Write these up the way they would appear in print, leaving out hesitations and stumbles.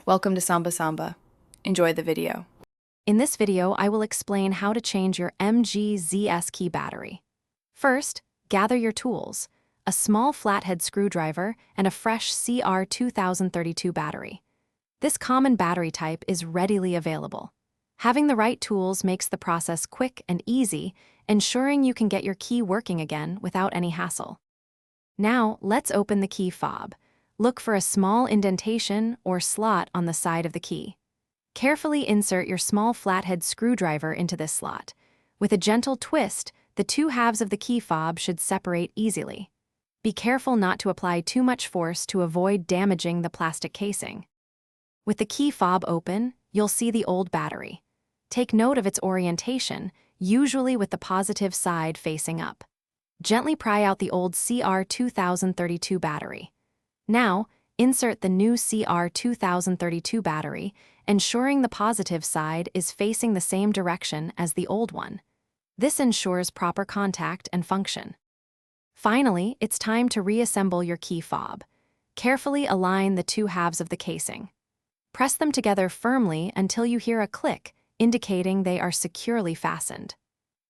Welcome to Samba Samba. Enjoy the video. In this video, I will explain how to change your MGZS key battery. First, gather your tools, a small flathead screwdriver and a fresh CR2032 battery. This common battery type is readily available. Having the right tools makes the process quick and easy, ensuring you can get your key working again without any hassle. Now, let's open the key fob. Look for a small indentation or slot on the side of the key. Carefully insert your small flathead screwdriver into this slot. With a gentle twist, the two halves of the key fob should separate easily. Be careful not to apply too much force to avoid damaging the plastic casing. With the key fob open, you'll see the old battery. Take note of its orientation, usually with the positive side facing up. Gently pry out the old CR2032 battery. Now, insert the new CR2032 battery, ensuring the positive side is facing the same direction as the old one. This ensures proper contact and function. Finally, it's time to reassemble your key fob. Carefully align the two halves of the casing. Press them together firmly until you hear a click, indicating they are securely fastened.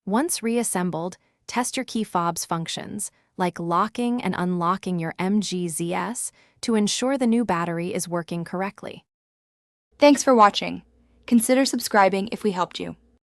Once reassembled, test your key fob's functions, like locking and unlocking your MGZS, to ensure the new battery is working correctly. Thanks for watching. Consider subscribing if we helped you.